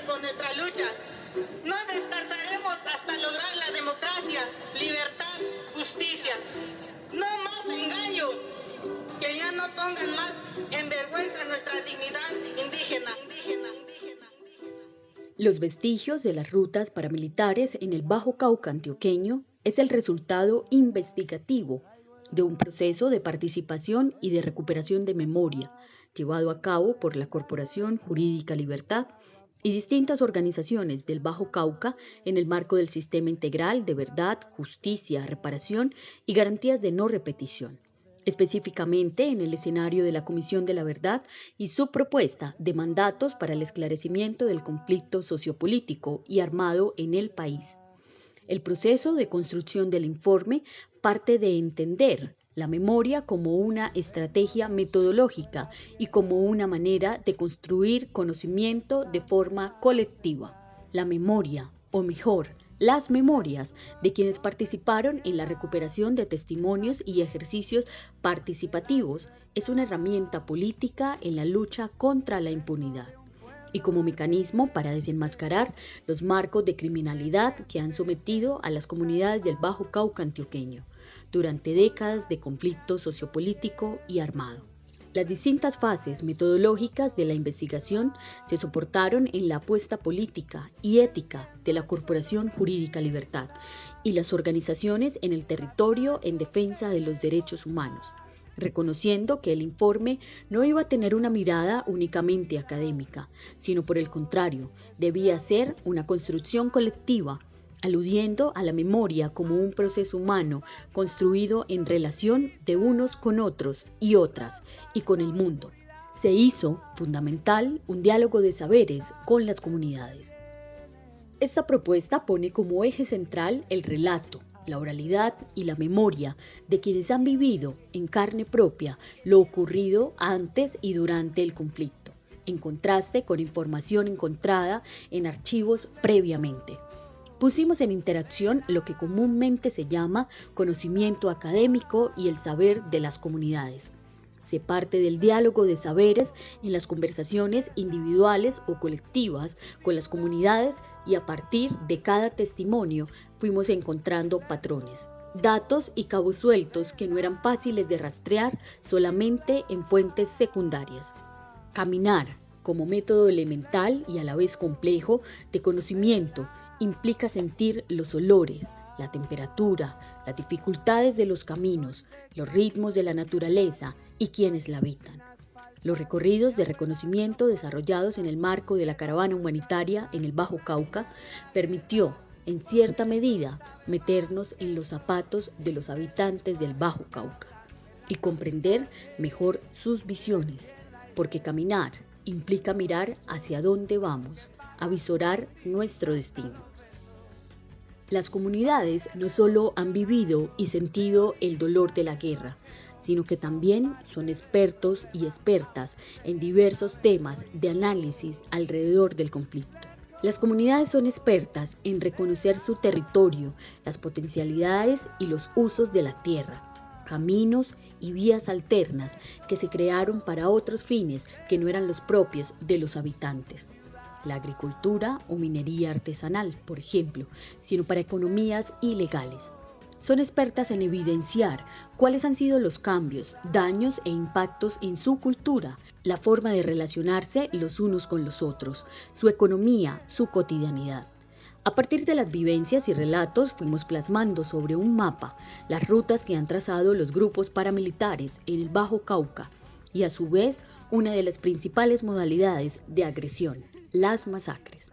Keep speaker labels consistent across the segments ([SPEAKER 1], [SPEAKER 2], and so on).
[SPEAKER 1] con nuestra lucha. No descansaremos hasta lograr la democracia, libertad, justicia. No más engaño. Que ya no pongan más en vergüenza nuestra dignidad indígena.
[SPEAKER 2] Los vestigios de las rutas paramilitares en el Bajo Cauca antioqueño es el resultado investigativo de un proceso de participación y de recuperación de memoria llevado a cabo por la Corporación Jurídica Libertad y distintas organizaciones del Bajo Cauca en el marco del Sistema Integral de Verdad, Justicia, Reparación y Garantías de No Repetición, específicamente en el escenario de la Comisión de la Verdad y su propuesta de mandatos para el esclarecimiento del conflicto sociopolítico y armado en el país. El proceso de construcción del informe parte de entender la memoria como una estrategia metodológica y como una manera de construir conocimiento de forma colectiva. La memoria, o mejor, las memorias de quienes participaron en la recuperación de testimonios y ejercicios participativos es una herramienta política en la lucha contra la impunidad y como mecanismo para desenmascarar los marcos de criminalidad que han sometido a las comunidades del Bajo Cauca antioqueño durante décadas de conflicto sociopolítico y armado. Las distintas fases metodológicas de la investigación se soportaron en la apuesta política y ética de la Corporación Jurídica Libertad y las organizaciones en el territorio en defensa de los derechos humanos, reconociendo que el informe no iba a tener una mirada únicamente académica, sino por el contrario, debía ser una construcción colectiva, aludiendo a la memoria como un proceso humano construido en relación de unos con otros y otras, y con el mundo. Se hizo fundamental un diálogo de saberes con las comunidades. Esta propuesta pone como eje central el relato, la oralidad y la memoria de quienes han vivido en carne propia lo ocurrido antes y durante el conflicto, en contraste con información encontrada en archivos previamente. Pusimos en interacción lo que comúnmente se llama conocimiento académico y el saber de las comunidades. Se parte del diálogo de saberes en las conversaciones individuales o colectivas con las comunidades y a partir de cada testimonio fuimos encontrando patrones, datos y cabos sueltos que no eran fáciles de rastrear solamente en fuentes secundarias. Caminar, como método elemental y a la vez complejo de conocimiento, implica sentir los olores, la temperatura, las dificultades de los caminos, los ritmos de la naturaleza y quienes la habitan. Los recorridos de reconocimiento desarrollados en el marco de la caravana humanitaria en el Bajo Cauca permitió, en cierta medida, meternos en los zapatos de los habitantes del Bajo Cauca y comprender mejor sus visiones, porque caminar implica mirar hacia dónde vamos, avisorar nuestro destino. Las comunidades no solo han vivido y sentido el dolor de la guerra, sino que también son expertos y expertas en diversos temas de análisis alrededor del conflicto. Las comunidades son expertas en reconocer su territorio, las potencialidades y los usos de la tierra, caminos y vías alternas que se crearon para otros fines que no eran los propios de los habitantes. La agricultura o minería artesanal, por ejemplo, sino para economías ilegales. Son expertas en evidenciar cuáles han sido los cambios, daños e impactos en su cultura, la forma de relacionarse los unos con los otros, su economía, su cotidianidad. A partir de las vivencias y relatos fuimos plasmando sobre un mapa las rutas que han trazado los grupos paramilitares en el Bajo Cauca y a su vez una de las principales modalidades de agresión, las masacres.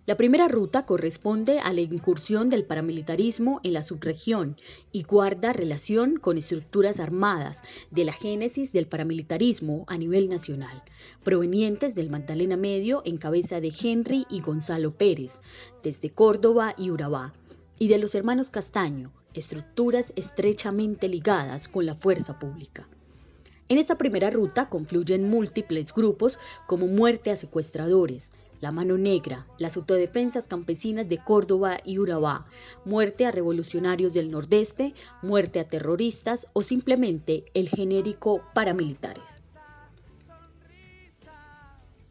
[SPEAKER 2] La primera ruta corresponde a la incursión del paramilitarismo en la subregión y guarda relación con estructuras armadas de la génesis del paramilitarismo a nivel nacional, provenientes del Magdalena Medio en cabeza de Henry y Gonzalo Pérez, desde Córdoba y Urabá, y de los hermanos Castaño, estructuras estrechamente ligadas con la fuerza pública. En esta primera ruta confluyen múltiples grupos como Muerte a Secuestradores, La Mano Negra, las Autodefensas Campesinas de Córdoba y Urabá, Muerte a Revolucionarios del Nordeste, Muerte a Terroristas o simplemente el genérico Paramilitares.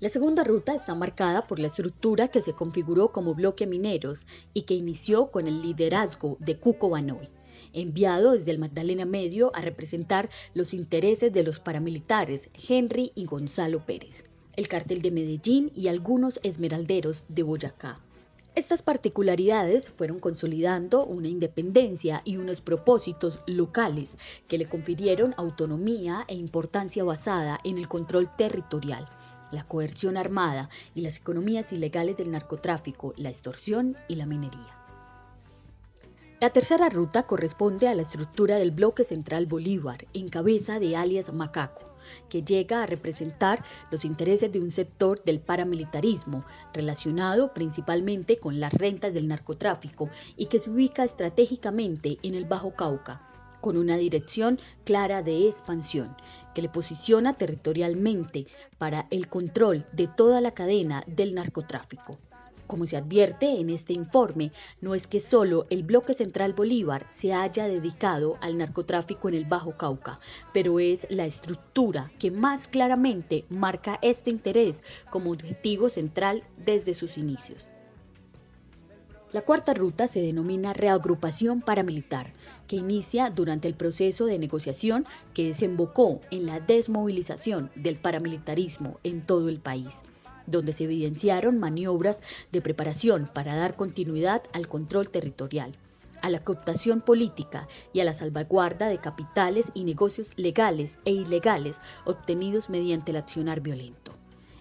[SPEAKER 2] La segunda ruta está marcada por la estructura que se configuró como bloque mineros y que inició con el liderazgo de Cuco Banoy, enviado desde el Magdalena Medio a representar los intereses de los paramilitares Henry y Gonzalo Pérez, el Cártel de Medellín y algunos esmeralderos de Boyacá. Estas particularidades fueron consolidando una independencia y unos propósitos locales que le confirieron autonomía e importancia basada en el control territorial, la coerción armada y las economías ilegales del narcotráfico, la extorsión y la minería. La tercera ruta corresponde a la estructura del Bloque Central Bolívar, en cabeza de alias Macaco, que llega a representar los intereses de un sector del paramilitarismo relacionado principalmente con las rentas del narcotráfico y que se ubica estratégicamente en el Bajo Cauca, con una dirección clara de expansión, que le posiciona territorialmente para el control de toda la cadena del narcotráfico. Como se advierte en este informe, no es que solo el Bloque Central Bolívar se haya dedicado al narcotráfico en el Bajo Cauca, pero es la estructura que más claramente marca este interés como objetivo central desde sus inicios. La cuarta ruta se denomina reagrupación paramilitar, que inicia durante el proceso de negociación que desembocó en la desmovilización del paramilitarismo en todo el país, donde se evidenciaron maniobras de preparación para dar continuidad al control territorial, a la cooptación política y a la salvaguarda de capitales y negocios legales e ilegales obtenidos mediante el accionar violento.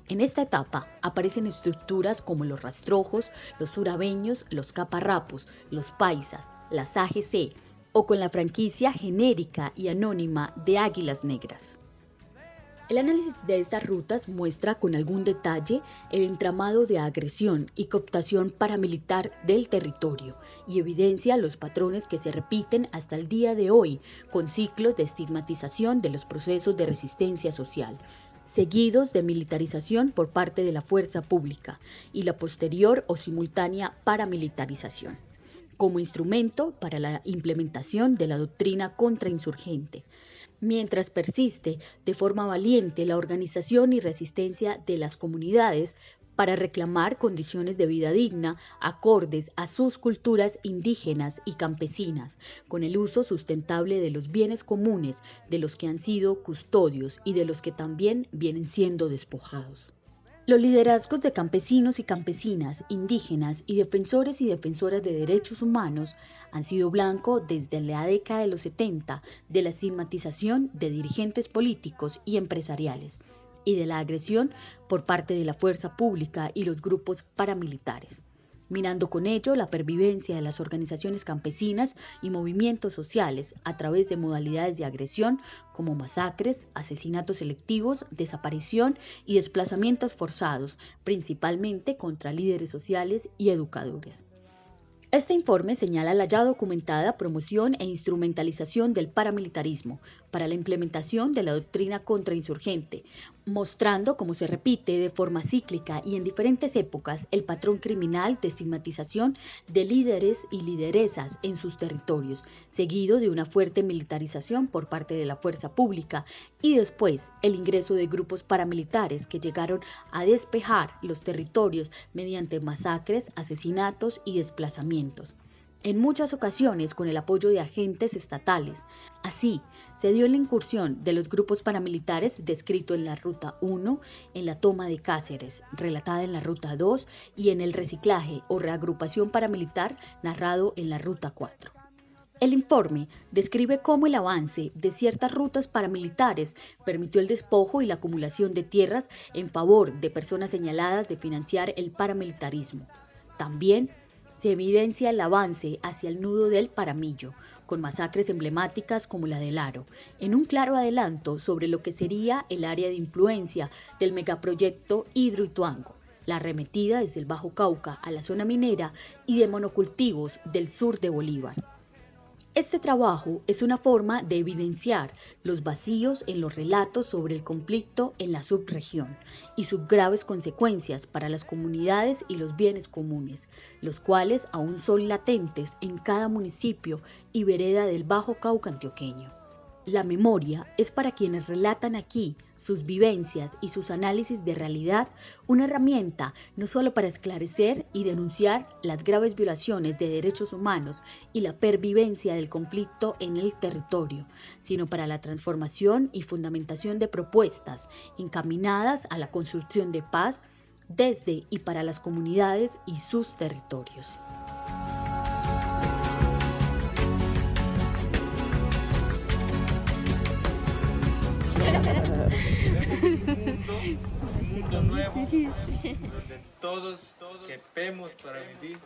[SPEAKER 2] En esta etapa aparecen estructuras como los rastrojos, los surabeños, los caparrapos, los paisas, las AGC o con la franquicia genérica y anónima de Águilas Negras. El análisis de estas rutas muestra con algún detalle el entramado de agresión y cooptación paramilitar del territorio y evidencia los patrones que se repiten hasta el día de hoy con ciclos de estigmatización de los procesos de resistencia social, seguidos de militarización por parte de la fuerza pública y la posterior o simultánea paramilitarización, como instrumento para la implementación de la doctrina contrainsurgente, mientras persiste de forma valiente la organización y resistencia de las comunidades para reclamar condiciones de vida digna acordes a sus culturas indígenas y campesinas, con el uso sustentable de los bienes comunes de los que han sido custodios y de los que también vienen siendo despojados. Los liderazgos de campesinos y campesinas, indígenas y defensoras de derechos humanos han sido blanco desde la década de los 70 de la estigmatización de dirigentes políticos y empresariales y de la agresión por parte de la fuerza pública y los grupos paramilitares, minando con ello la pervivencia de las organizaciones campesinas y movimientos sociales a través de modalidades de agresión como masacres, asesinatos selectivos, desaparición y desplazamientos forzados, principalmente contra líderes sociales y educadores. Este informe señala la ya documentada promoción e instrumentalización del paramilitarismo para la implementación de la doctrina contrainsurgente, mostrando cómo se repite de forma cíclica y en diferentes épocas el patrón criminal de estigmatización de líderes y lideresas en sus territorios, seguido de una fuerte militarización por parte de la fuerza pública y después el ingreso de grupos paramilitares que llegaron a despejar los territorios mediante masacres, asesinatos y desplazamientos, en muchas ocasiones con el apoyo de agentes estatales. Así, se dio la incursión de los grupos paramilitares descrito en la Ruta 1, en la toma de Cáceres, relatada en la Ruta 2 y en el reciclaje o reagrupación paramilitar narrado en la Ruta 4. El informe describe cómo el avance de ciertas rutas paramilitares permitió el despojo y la acumulación de tierras en favor de personas señaladas de financiar el paramilitarismo. También se evidencia el avance hacia el nudo del Paramillo, con masacres emblemáticas como la del Aro, en un claro adelanto sobre lo que sería el área de influencia del megaproyecto Hidroituango, la arremetida desde el Bajo Cauca a la zona minera y de monocultivos del sur de Bolívar. Este trabajo es una forma de evidenciar los vacíos en los relatos sobre el conflicto en la subregión y sus graves consecuencias para las comunidades y los bienes comunes, los cuales aún son latentes en cada municipio y vereda del Bajo Cauca antioqueño. La memoria es para quienes relatan aquí sus vivencias y sus análisis de realidad una herramienta no solo para esclarecer y denunciar las graves violaciones de derechos humanos y la pervivencia del conflicto en el territorio, sino para la transformación y fundamentación de propuestas encaminadas a la construcción de paz desde y para las comunidades y sus territorios.
[SPEAKER 3] Un mundo nuevo donde todos quepemos para vivir